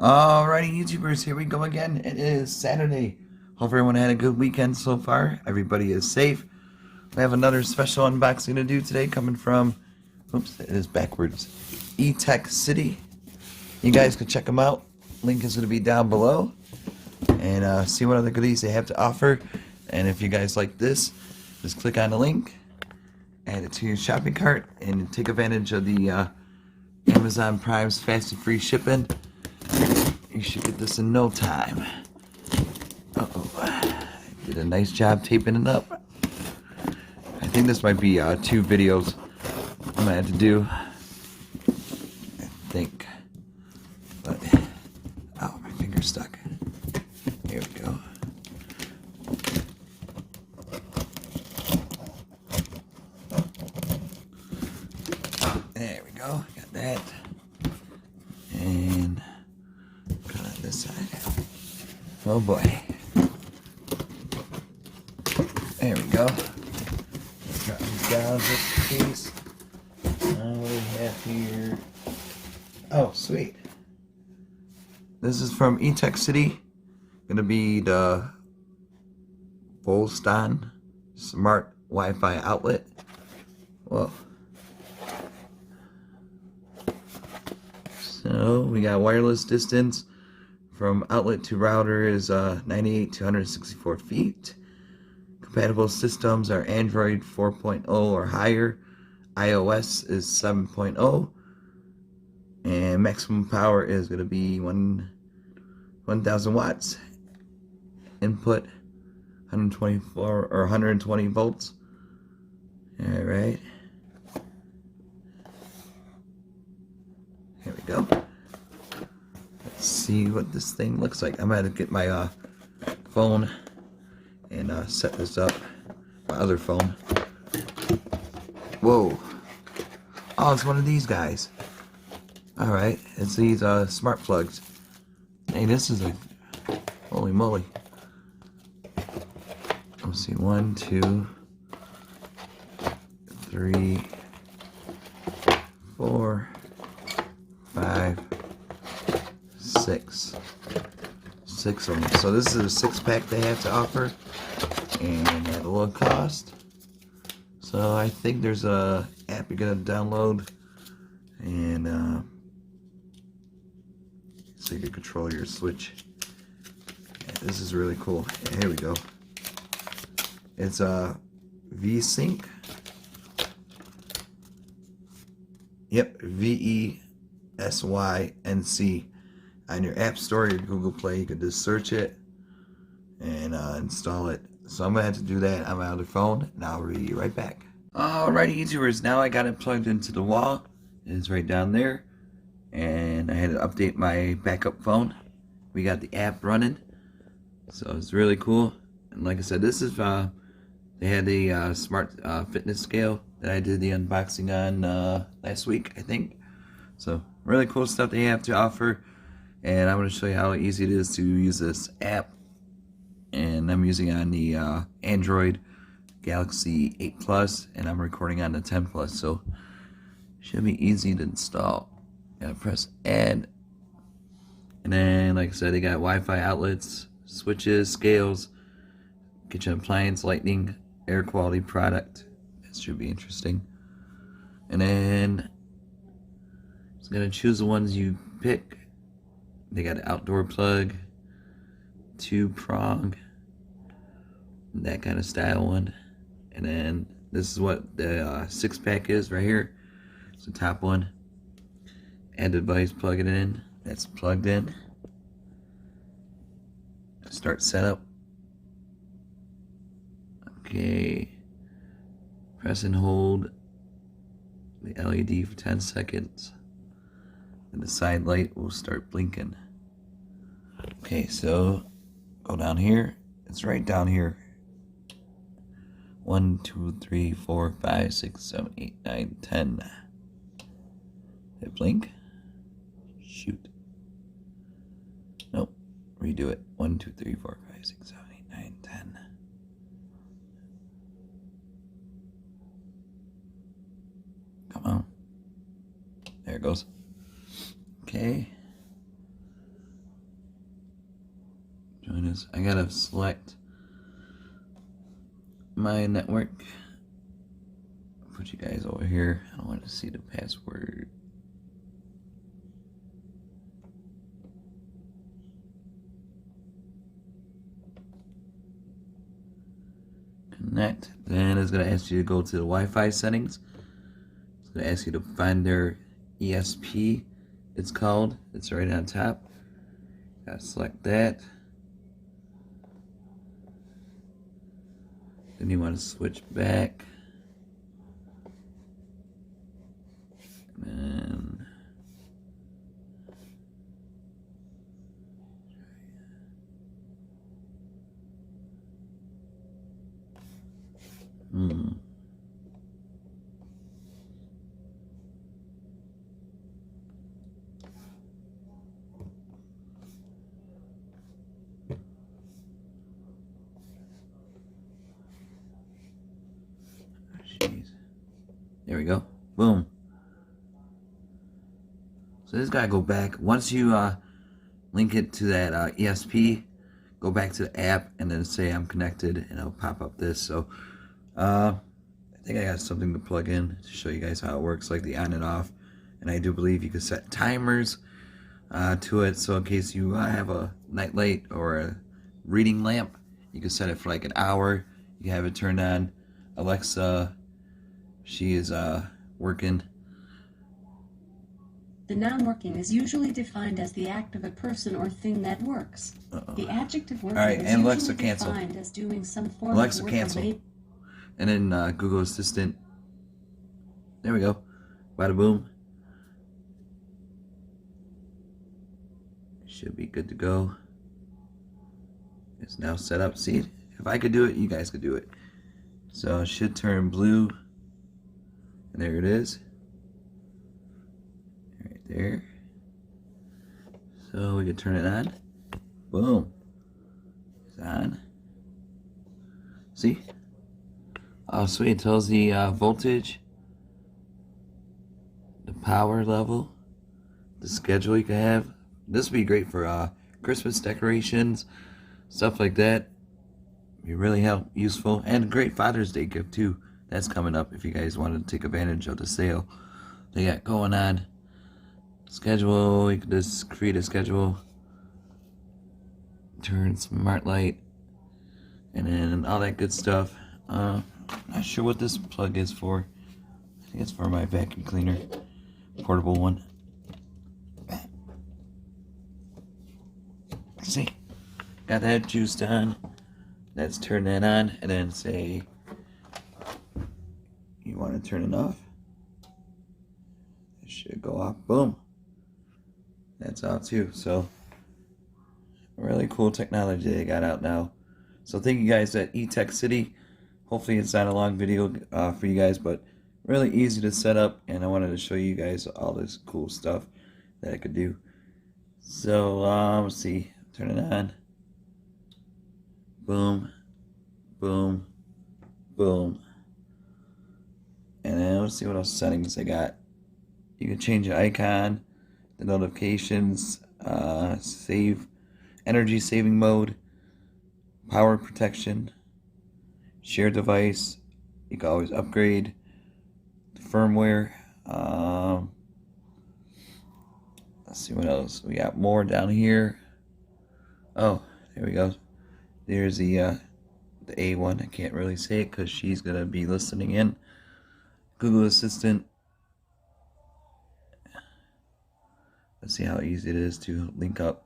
Alrighty, YouTubers, here we go again. It is Saturday. Hope everyone had a good weekend so far. Everybody is safe. We have another special unboxing to do today coming from, oops, it is backwards, Etekcity. You guys can check them out. Link is going to be down below. And see what other goodies they have to offer. And if you guys like this, just click on the link, add it to your shopping cart, and take advantage of the Amazon Prime's fast and free shipping. You should get this in no time. Uh-oh. Did a nice job taping it up. I think this might be 2 videos I'm gonna have to do. I think. But, oh, my finger's stuck. Here we go. There we go. Got that. And cut on this side. Oh boy. There we go. Cut these down just in case. What do we have here? Oh, sweet. This is from Etekcity. Gonna be the Volstan Smart Wi-Fi outlet. Whoa. So we got wireless distance from outlet to router is 98 to 164 feet. Compatible systems are Android 4.0 or higher. iOS is 7.0. And maximum power is going to be 1,000 watts. Input 124 or 120 volts. Alright. Here we go. Let's see what this thing looks like. I'm going to get my phone and set this up. My other phone. Whoa. Oh, it's one of these guys. Alright, it's these smart plugs. Hey, this is a... Holy moly. Let's see. 1, 2, 3, 4, 5, 6. 6 of them. So this is a 6-pack they have to offer. And at a low cost. So I think there's a app you're gonna download, and so you can control your switch. Yeah, this is really cool. Yeah, here we go. It's a V-Sync. Yep, VESYNC. On your App Store, your Google Play, you can just search it and install it. So I'm gonna have to do that on my other phone, and I'll be right back. Alrighty, YouTubers, now I got it plugged into the wall. It's right down there, and I had to update my backup phone. We got the app running, so it's really cool. And like I said, this is they had the smart fitness scale that I did the unboxing on last week, I think. So really cool stuff they have to offer, and I'm going to show you how easy it is to use this app. And I'm using it on the Android Galaxy 8 Plus, and I'm recording on the 10 Plus, so should be easy to install. Gotta press add, and then like I said, they got Wi-Fi outlets, switches, scales, kitchen appliance, lighting, air quality product. That should be interesting. And then it's gonna choose the ones you pick. They got an outdoor plug, 2-prong, that kind of style one. And then this is what the 6-pack is right here. It's the top one. Add device, plug it in. That's plugged in. Start setup. Okay. Press and hold the LED for 10 seconds. And the side light will start blinking. Okay, so go down here. It's right down here. 1, 2, 3, 4, 5, 6, 7, 8, 9, 10. Hit blink. Shoot. Nope. Redo it. 1, 2, 3, 4, 5, 6, 7, 8, 9, 10. Come on. There it goes. Okay. Join us. I gotta select my network. Put you guys over here. I don't want to see the password. Connect. Then it's gonna ask you to go to the Wi-Fi settings. It's gonna ask you to find their ESP. It's called. It's right on top. Gotta select that. Then you want to switch back. And jeez. There we go. Boom. So this gotta go back. Once you link it to that ESP, go back to the app and then say I'm connected, and it'll pop up this. So I think I got something to plug in to show you guys how it works, like the on and off. And I do believe you can set timers to it, so in case you have a night light or a reading lamp, you can set it for like an hour. You have it turned on. Alexa, she is working. The noun working is usually defined as the act of a person or thing that works. The adjective working is and usually Alexa, cancel. defined as doing some form Alexa, of work cancel. or And then Google Assistant. There we go. Bada boom. Should be good to go. It's now set up. See, if I could do it, you guys could do it. So it should turn blue. And there it is. Right there. So we can turn it on. Boom. It's on. See? Oh, sweet. It tells the voltage, the power level, the schedule you can have. This would be great for Christmas decorations, stuff like that. Be really useful, and a great Father's Day gift too. That's coming up if you guys want to take advantage of the sale they got going on. Schedule, you can just create a schedule, turn smart light, and then all that good stuff. Not sure what this plug is for. I think it's for my vacuum cleaner, portable one. See, got that juiced on. Let's turn that on, and then say you want to turn it off. It should go off. Boom. That's out too. So really cool technology they got out now. So thank you guys at Etekcity. Hopefully it's not a long video for you guys, but really easy to set up, and I wanted to show you guys all this cool stuff that I could do. So let's see. Turn it on. Boom, boom, boom. And then let's see what else settings I got. You can change the icon, the notifications, save, energy saving mode, power protection, share device. You can always upgrade the firmware. Let's see what else. We got more down here. Oh, there we go. There's the A1. I can't really say it because she's going to be listening in. Google Assistant. Let's see how easy it is to link up.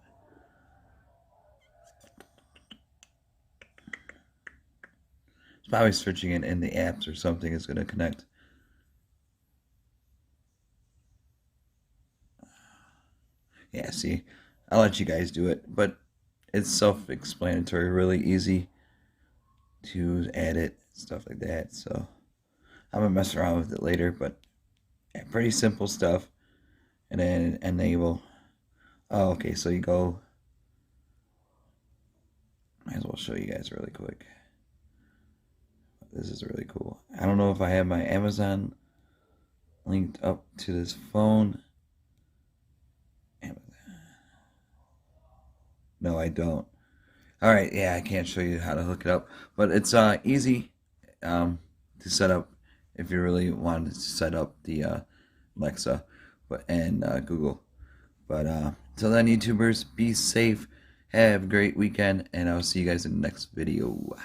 It's probably searching it in the apps or something is going to connect. Yeah, see, I'll let you guys do it, but it's self-explanatory, really easy to add it, stuff like that. So I'm gonna mess around with it later, but yeah, pretty simple stuff. And then enable. Oh, okay, so you go. Might as well show you guys really quick. This is really cool. I don't know if I have my Amazon linked up to this phone. No, I don't. All right, yeah, I can't show you how to hook it up, but it's easy to set up if you really wanted to set up the Alexa, and Google. But until then, YouTubers, be safe, have a great weekend, and I'll see you guys in the next video.